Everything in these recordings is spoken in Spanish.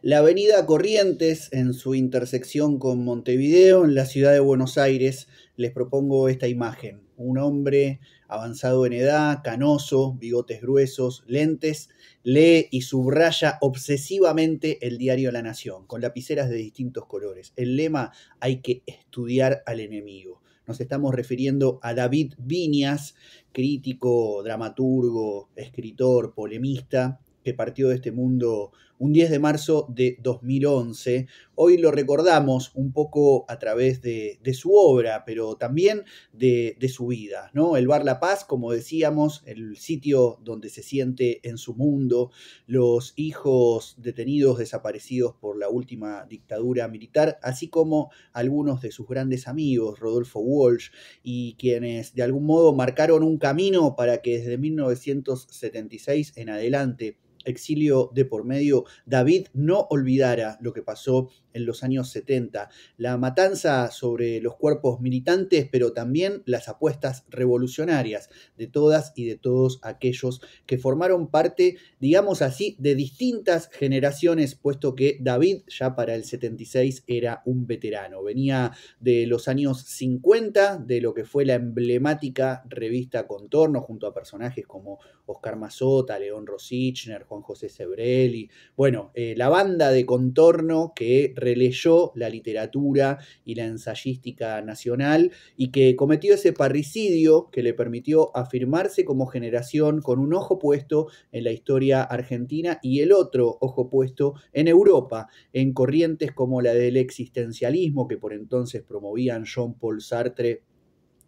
La avenida Corrientes, en su intersección con Montevideo, en la ciudad de Buenos Aires, les propongo esta imagen. Un hombre avanzado en edad, canoso, bigotes gruesos, lentes, lee y subraya obsesivamente el diario La Nación, con lapiceras de distintos colores. El lema: hay que estudiar al enemigo. Nos estamos refiriendo a David Viñas, crítico, dramaturgo, escritor, polemista, que partió de este mundo un 10 de marzo de 2011. Hoy lo recordamos un poco a través de su obra, pero también de su vida, ¿no? El Bar La Paz, como decíamos, el sitio donde se siente en su mundo, los hijos detenidos desaparecidos por la última dictadura militar, así como algunos de sus grandes amigos, Rodolfo Walsh, y quienes de algún modo marcaron un camino para que desde 1976 en adelante, exilio de por medio, David no olvidara lo que pasó en los años 70, la matanza sobre los cuerpos militantes, pero también las apuestas revolucionarias de todas y de todos aquellos que formaron parte, digamos así, de distintas generaciones, puesto que David ya para el 76 era un veterano, venía de los años 50, de lo que fue la emblemática revista Contorno, junto a personajes como Oscar Mazota, León Rosichner, Juan José Sebrelli, bueno, la banda de Contorno que releyó la literatura y la ensayística nacional y que cometió ese parricidio que le permitió afirmarse como generación con un ojo puesto en la historia argentina y el otro ojo puesto en Europa, en corrientes como la del existencialismo que por entonces promovían Jean-Paul Sartre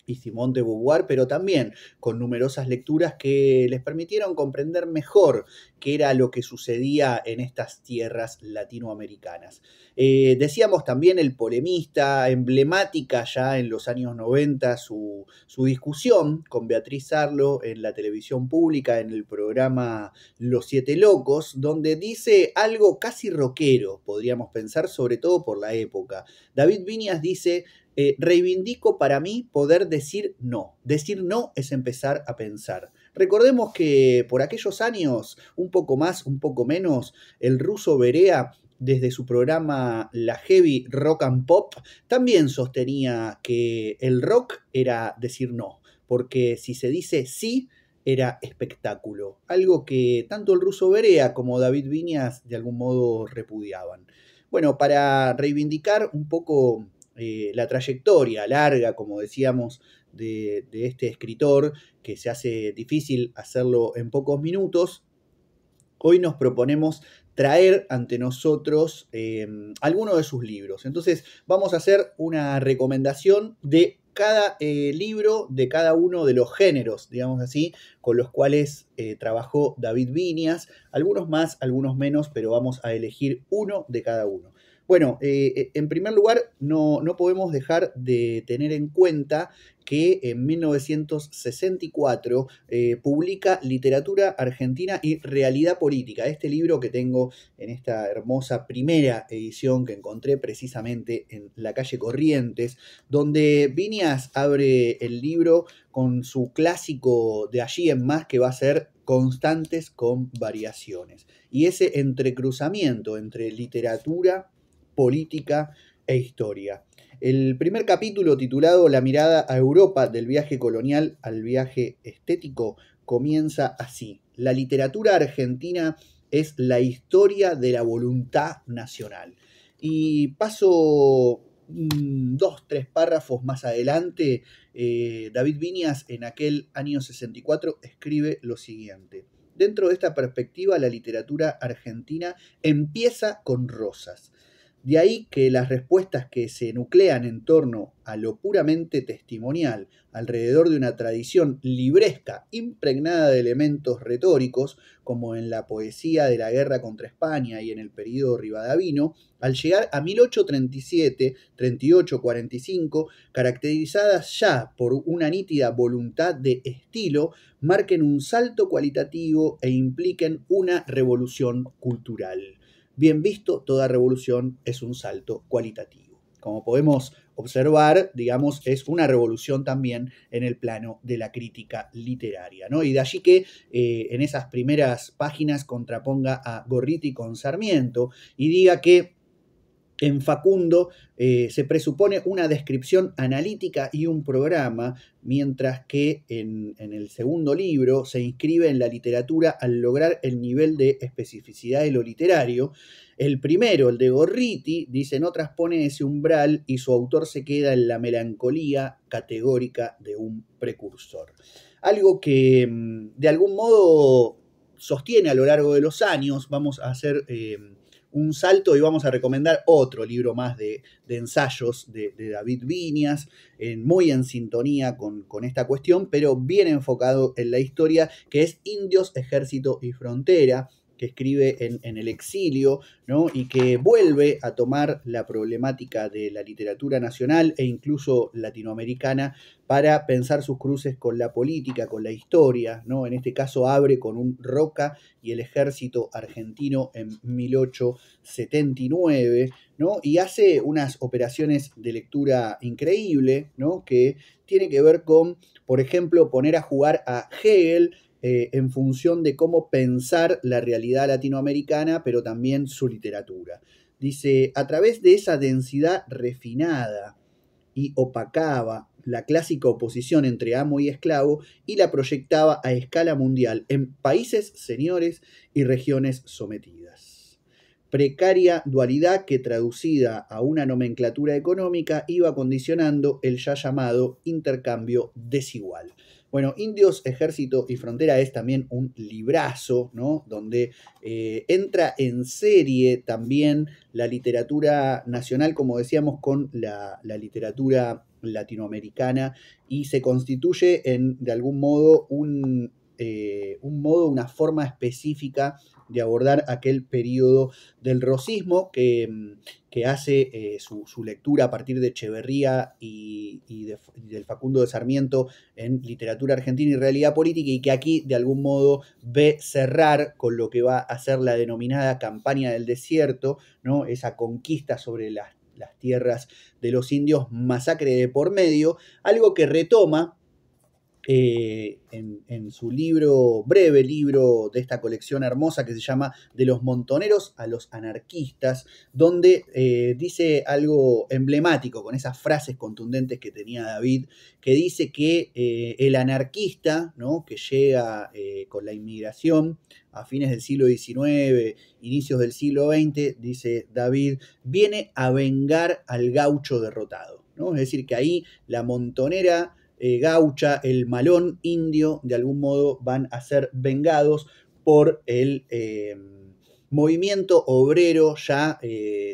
y Simone de Beauvoir, pero también con numerosas lecturas que les permitieron comprender mejor qué era lo que sucedía en estas tierras latinoamericanas. Decíamos también el polemista, emblemática ya en los años 90 su discusión con Beatriz Arlo en la televisión pública, en el programa Los Siete Locos, donde dice algo casi rockero, podríamos pensar, sobre todo por la época. David Viñas dice: reivindico para mí poder decir no. Decir no es empezar a pensar. Recordemos que por aquellos años, un poco más, un poco menos, el ruso Berea, desde su programa La Heavy Rock and Pop, también sostenía que el rock era decir no, porque si se dice sí, era espectáculo, algo que tanto el ruso Berea como David Viñas de algún modo repudiaban. Bueno, para reivindicar un poco la trayectoria larga, como decíamos, de este escritor, que se hace difícil hacerlo en pocos minutos, hoy nos proponemos traer ante nosotros algunos de sus libros. Entonces vamos a hacer una recomendación de cada libro, de cada uno de los géneros, digamos así, con los cuales trabajó David Viñas, algunos más, algunos menos, pero vamos a elegir uno de cada uno. Bueno, en primer lugar, no podemos dejar de tener en cuenta que en 1964 publica Literatura Argentina y Realidad Política, este libro que tengo en esta hermosa primera edición que encontré precisamente en la calle Corrientes, donde Viñas abre el libro con su clásico de allí en más, que va a ser Constantes con variaciones. Y ese entrecruzamiento entre literatura, política e historia. El primer capítulo, titulado La mirada a Europa, del viaje colonial al viaje estético, comienza así: la literatura argentina es la historia de la voluntad nacional. Y paso 2, 3 párrafos más adelante, David Viñas en aquel año 64 escribe lo siguiente: dentro de esta perspectiva, la literatura argentina empieza con Rosas. De ahí que las respuestas que se nuclean en torno a lo puramente testimonial, alrededor de una tradición libresca impregnada de elementos retóricos, como en la poesía de la guerra contra España y en el período rivadavino, al llegar a 1837, 38, 45, caracterizadas ya por una nítida voluntad de estilo, marquen un salto cualitativo e impliquen una revolución cultural. Bien visto, toda revolución es un salto cualitativo. como podemos observar, digamos, es una revolución también en el plano de la crítica literaria, ¿no? Y de allí que en esas primeras páginas contraponga a Gorriti con Sarmiento y diga que en Facundo se presupone una descripción analítica y un programa, mientras que en el segundo libro se inscribe en la literatura al lograr el nivel de especificidad de lo literario. El primero, el de Gorriti, dice no transpone ese umbral y su autor se queda en la melancolía categórica de un precursor. Algo que de algún modo sostiene a lo largo de los años. Vamos a hacer un salto y vamos a recomendar otro libro más de ensayos de David Viñas, muy en sintonía con esta cuestión, pero bien enfocado en la historia, que es Indios, Ejército y Frontera, que escribe en el exilio, ¿no? Y que vuelve a tomar la problemática de la literatura nacional e incluso latinoamericana para pensar sus cruces con la política, con la historia, ¿no? En este caso abre con un Roca y el ejército argentino en 1879, ¿no? Y hace unas operaciones de lectura increíble, ¿no? Que tiene que ver con, por ejemplo, poner a jugar a Hegel en función de cómo pensar la realidad latinoamericana, pero también su literatura. Dice, a través de esa densidad refinada y opacaba la clásica oposición entre amo y esclavo y la proyectaba a escala mundial en países señores y regiones sometidas. Precaria dualidad que traducida a una nomenclatura económica iba condicionando el ya llamado intercambio desigual. Bueno, Indios, Ejército y Frontera es también un librazo, ¿no? Donde entra en serie también la literatura nacional, como decíamos, con la literatura latinoamericana y se constituye de algún modo una forma específica de abordar aquel periodo del rosismo que hace su lectura a partir de Echeverría y del Facundo de Sarmiento en literatura argentina y realidad política, y que aquí de algún modo ve cerrar con lo que va a ser la denominada campaña del desierto, ¿no? Esa conquista sobre las tierras de los indios, masacre de por medio, algo que retoma en su libro, breve libro de esta colección hermosa que se llama De los montoneros a los anarquistas, donde dice algo emblemático con esas frases contundentes que tenía David, que dice que el anarquista, ¿no? Que llega con la inmigración a fines del siglo XIX, inicios del siglo XX, dice David, viene a vengar al gaucho derrotado, ¿no? Es decir, que ahí la montonera gaucha, el malón indio, de algún modo van a ser vengados por el movimiento obrero ya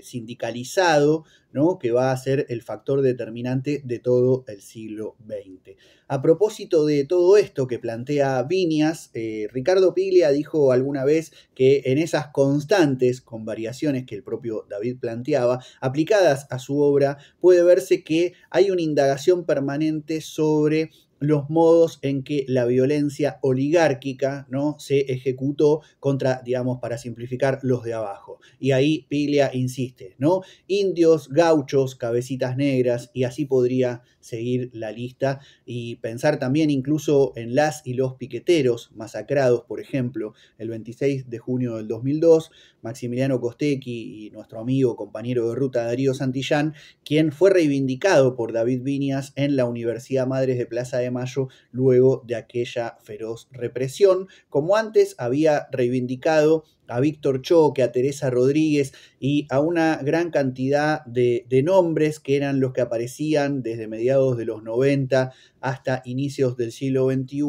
sindicalizado, ¿no? Que va a ser el factor determinante de todo el siglo XX. A propósito de todo esto que plantea Viñas, Ricardo Piglia dijo alguna vez que en esas constantes, con variaciones que el propio David planteaba, aplicadas a su obra, puede verse que hay una indagación permanente sobre los modos en que la violencia oligárquica, ¿no? Se ejecutó contra, digamos, para simplificar, los de abajo. Y ahí Piglia insiste, ¿no? Indios, gauchos, cabecitas negras, y así podría seguir la lista, y pensar también incluso en las y los piqueteros masacrados, por ejemplo, el 26 de junio del 2002, Maximiliano Costecchi y nuestro amigo, compañero de ruta Darío Santillán, quien fue reivindicado por David Viñas en la Universidad Madres de Plaza de Mayo luego de aquella feroz represión, como antes había reivindicado a Víctor Choque, a Teresa Rodríguez y a una gran cantidad de nombres que eran los que aparecían desde mediados de los 90 hasta inicios del siglo XXI,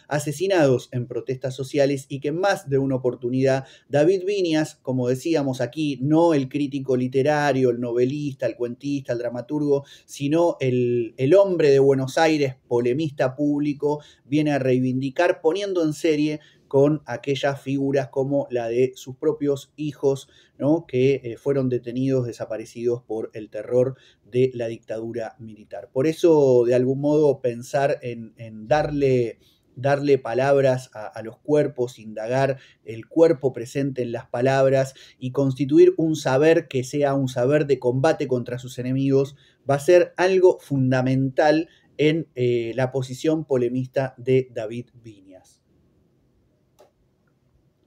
asesinados en protestas sociales, y que en más de una oportunidad David Viñas, como decíamos aquí, no el crítico literario, el novelista, el cuentista, el dramaturgo, sino el hombre de Buenos Aires, polemista público, viene a reivindicar poniendo en serie con aquellas figuras como la de sus propios hijos, ¿no? Que fueron detenidos, desaparecidos por el terror de la dictadura militar. Por eso, de algún modo, pensar en darle darle palabras a los cuerpos, indagar el cuerpo presente en las palabras y constituir un saber que sea un saber de combate contra sus enemigos, va a ser algo fundamental en la posición polemista de David Viñas.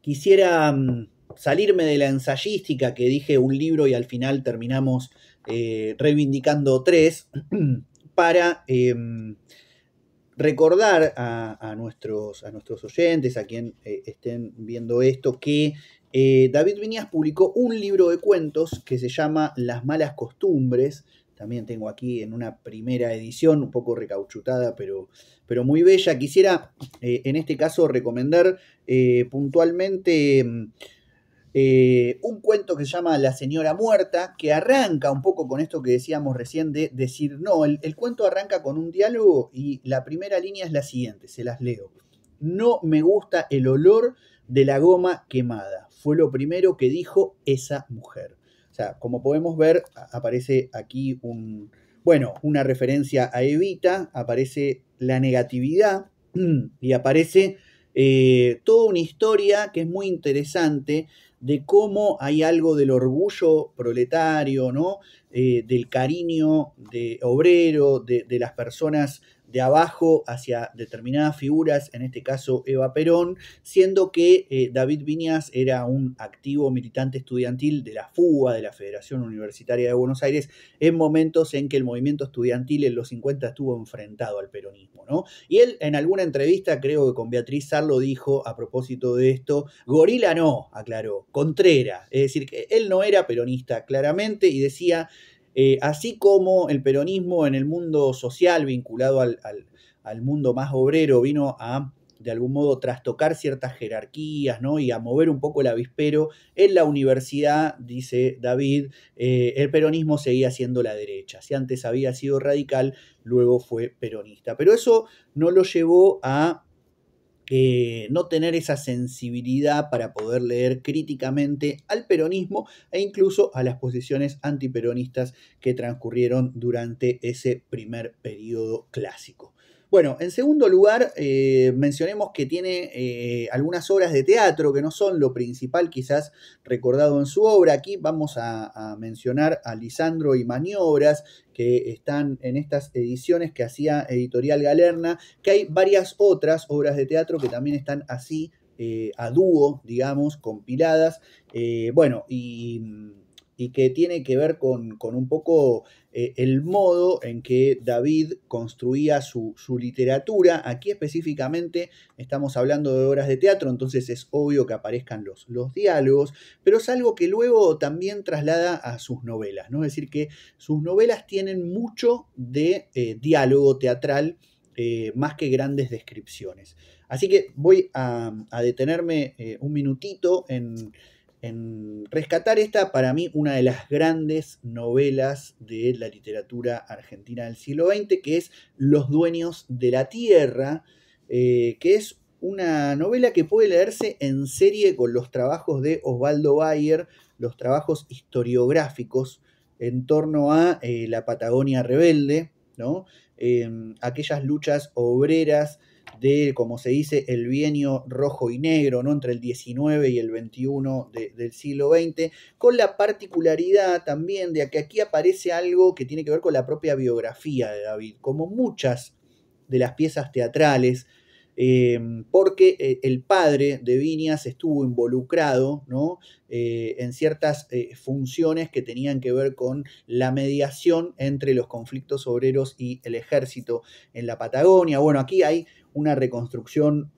Quisiera salirme de la ensayística que dije un libro y al final terminamos reivindicando 3 para recordar a nuestros oyentes, a quien estén viendo esto, que David Viñas publicó un libro de cuentos que se llama Las malas costumbres. También tengo aquí en una primera edición, un poco recauchutada, pero muy bella. Quisiera en este caso recomendar puntualmente un cuento que se llama La señora muerta, que arranca un poco con esto que decíamos recién de decir no. El cuento arranca con un diálogo y la primera línea es la siguiente, se las leo. No me gusta el olor de la goma quemada. Fue lo primero que dijo esa mujer. O sea, como podemos ver, aparece aquí una referencia a Evita, aparece la negatividad y aparece toda una historia que es muy interesante de cómo hay algo del orgullo proletario, ¿no? Del cariño de obrero, de las personas de abajo hacia determinadas figuras, en este caso Eva Perón, siendo que David Viñas era un activo militante estudiantil de la FUBA, de la Federación Universitaria de Buenos Aires, en momentos en que el movimiento estudiantil en los 50 estuvo enfrentado al peronismo, ¿no? Y él en alguna entrevista, creo que con Beatriz Sarlo, dijo a propósito de esto, gorila no, aclaró, Contreras, es decir, que él no era peronista claramente y decía, así como el peronismo en el mundo social vinculado al mundo más obrero vino a de algún modo trastocar ciertas jerarquías, ¿no? Y a mover un poco el avispero, en la universidad, dice David, el peronismo seguía siendo la derecha. Si antes había sido radical, luego fue peronista. Pero eso no lo llevó a no tener esa sensibilidad para poder leer críticamente al peronismo e incluso a las posiciones antiperonistas que transcurrieron durante ese primer periodo clásico. Bueno, en segundo lugar, mencionemos que tiene algunas obras de teatro que no son lo principal quizás recordado en su obra. Aquí vamos a mencionar a Lisandro y Maniobras, que están en estas ediciones que hacía Editorial Galerna, que hay varias otras obras de teatro que también están así, a dúo, digamos, compiladas, y que tiene que ver con un poco el modo en que David construía su literatura. Aquí específicamente estamos hablando de obras de teatro, entonces es obvio que aparezcan los diálogos, pero es algo que luego también traslada a sus novelas, ¿no? Es decir, que sus novelas tienen mucho de diálogo teatral, más que grandes descripciones. Así que voy a detenerme un minutito en rescatar esta, para mí, una de las grandes novelas de la literatura argentina del siglo XX, que es Los dueños de la tierra, que es una novela que puede leerse en serie con los trabajos de Osvaldo Bayer, los trabajos historiográficos en torno a la Patagonia rebelde, ¿no? Aquellas luchas obreras de, como se dice, el bienio rojo y negro, ¿no? Entre el 19 y el 21 del siglo XX, con la particularidad también de que aquí aparece algo que tiene que ver con la propia biografía de David, como muchas de las piezas teatrales, porque el padre de Viñas estuvo involucrado, ¿no? En ciertas funciones que tenían que ver con la mediación entre los conflictos obreros y el ejército en la Patagonia. Bueno, aquí hay una reconstrucción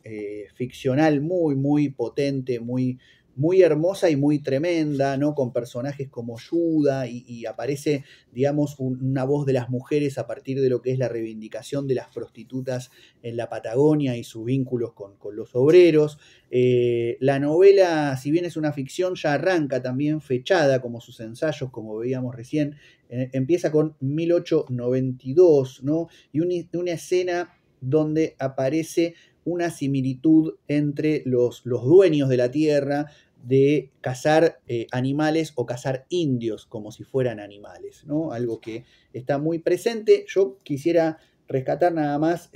ficcional muy, muy potente, muy, muy hermosa y muy tremenda, ¿no? Con personajes como Yuda y aparece, digamos, una voz de las mujeres a partir de lo que es la reivindicación de las prostitutas en la Patagonia y sus vínculos con los obreros. La novela, si bien es una ficción, ya arranca también fechada, como sus ensayos, como veíamos recién, empieza con 1892, ¿no? Y una escena donde aparece una similitud entre los dueños de la tierra de cazar animales o cazar indios como si fueran animales, ¿no? Algo que está muy presente. Yo quisiera rescatar nada más,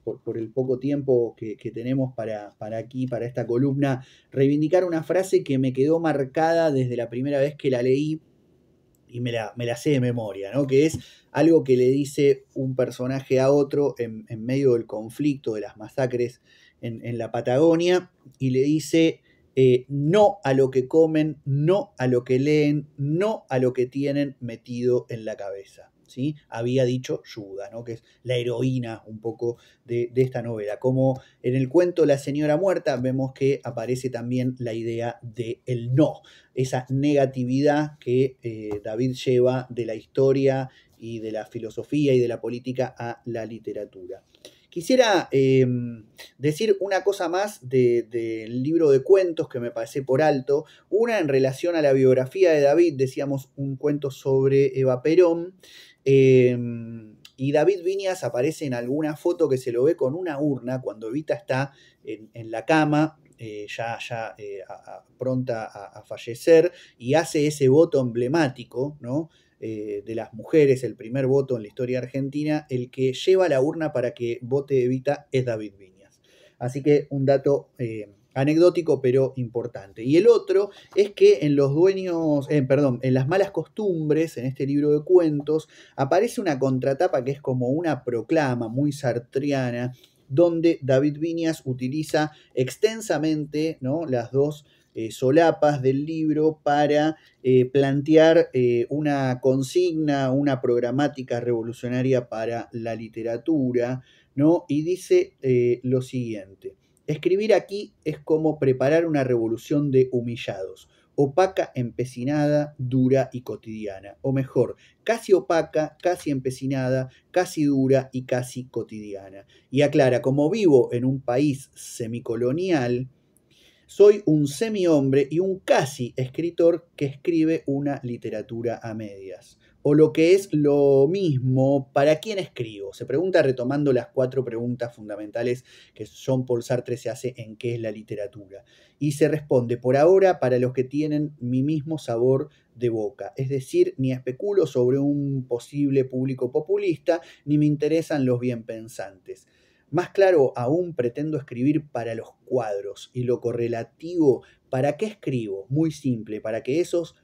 por el poco tiempo que tenemos para aquí, para esta columna, reivindicar una frase que me quedó marcada desde la primera vez que la leí y me la sé de memoria, ¿no? Que es algo que le dice un personaje a otro en medio del conflicto, de las masacres en la Patagonia, y le dice no a lo que comen, no a lo que leen, no a lo que tienen metido en la cabeza. ¿Sí? Había dicho Yuda, ¿no? Que es la heroína un poco de esta novela. Como en el cuento La señora muerta vemos que aparece también la idea de el no, esa negatividad que David lleva de la historia y de la filosofía y de la política a la literatura. Quisiera decir una cosa más del libro de cuentos que me pasé por alto, una en relación a la biografía de David, decíamos un cuento sobre Eva Perón, y David Viñas aparece en alguna foto que se lo ve con una urna cuando Evita está en la cama, pronta a fallecer, y hace ese voto emblemático, ¿no? De las mujeres, el primer voto en la historia argentina, el que lleva la urna para que vote Evita es David Viñas. Así que un dato anecdótico pero importante. Y el otro es que en en las malas costumbres, en este libro de cuentos, aparece una contratapa que es como una proclama muy sartriana, donde David Viñas utiliza extensamente, ¿no?, las dos solapas del libro para plantear una consigna, una programática revolucionaria para la literatura, ¿no? Y dice lo siguiente: escribir aquí es como preparar una revolución de humillados, opaca, empecinada, dura y cotidiana, o mejor, casi opaca, casi empecinada, casi dura y casi cotidiana. Y aclara: como vivo en un país semicolonial, soy un semi-hombre y un casi escritor que escribe una literatura a medias. O lo que es lo mismo, ¿para quién escribo? Se pregunta retomando las 4 preguntas fundamentales que Jean-Paul Sartre se hace en qué es la literatura. Y se responde: por ahora, para los que tienen mi mismo sabor de boca. Es decir, ni especulo sobre un posible público populista, ni me interesan los bien pensantes. Más claro aún, pretendo escribir para los cuadros. Y lo correlativo, ¿para qué escribo? Muy simple, para que esos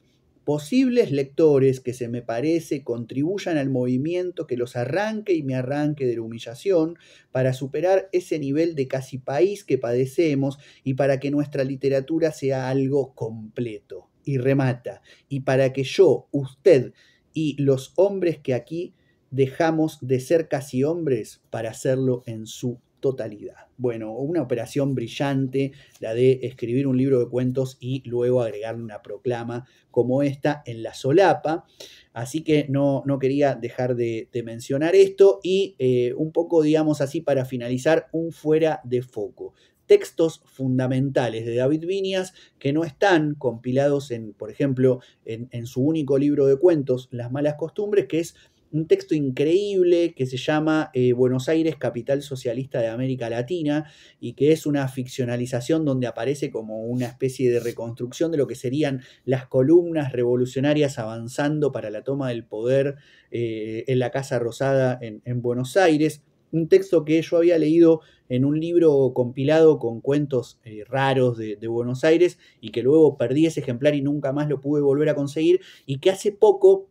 posibles lectores que se me parece contribuyan al movimiento que los arranque y me arranque de la humillación, para superar ese nivel de casi país que padecemos y para que nuestra literatura sea algo completo. Y remata: y para que yo, usted y los hombres que aquí dejamos de ser casi hombres para hacerlo en su totalidad. Bueno, una operación brillante, la de escribir un libro de cuentos y luego agregarle una proclama como esta en la solapa. Así que no quería dejar de mencionar esto y un poco, digamos así, para finalizar, un fuera de foco. Textos fundamentales de David Viñas que no están compilados por ejemplo, en su único libro de cuentos, Las malas costumbres, que es un texto increíble que se llama Buenos Aires, capital socialista de América Latina, y que es una ficcionalización donde aparece como una especie de reconstrucción de lo que serían las columnas revolucionarias avanzando para la toma del poder en la Casa Rosada en Buenos Aires. Un texto que yo había leído en un libro compilado con cuentos raros de Buenos Aires y que luego perdí ese ejemplar y nunca más lo pude volver a conseguir, y que hace poco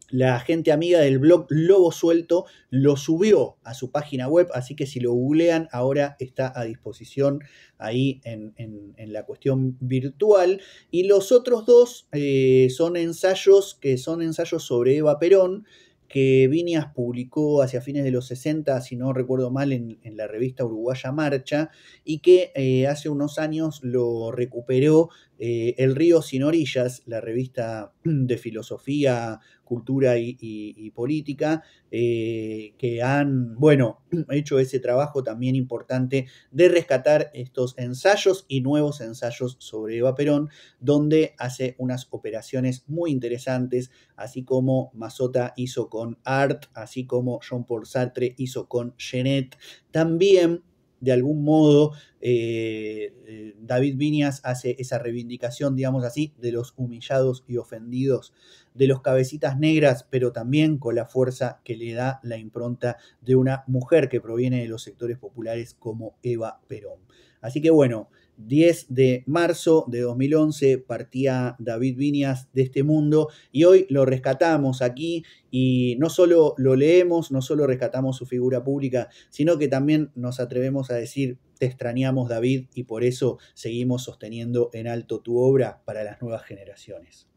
la gente amiga del blog Lobo Suelto lo subió a su página web, así que si lo googlean ahora está a disposición ahí en la cuestión virtual. Y los otros dos son ensayos sobre Eva Perón, que Viñas publicó hacia fines de los 60, si no recuerdo mal, en la revista uruguaya Marcha, y que hace unos años lo recuperó El Río Sin Orillas, la revista de filosofía, cultura y política, que han, bueno, hecho ese trabajo también importante de rescatar estos ensayos y nuevos ensayos sobre Eva Perón, donde hace unas operaciones muy interesantes, así como Mazzotta hizo con Art, así como Jean-Paul Sartre hizo con Genet. También de algún modo David Viñas hace esa reivindicación, digamos así, de los humillados y ofendidos, de los cabecitas negras, pero también con la fuerza que le da la impronta de una mujer que proviene de los sectores populares como Eva Perón. Así que bueno, 10 de marzo de 2011 partía David Viñas de este mundo y hoy lo rescatamos aquí y no solo lo leemos, no solo rescatamos su figura pública, sino que también nos atrevemos a decir, te extrañamos David y por eso seguimos sosteniendo en alto tu obra para las nuevas generaciones.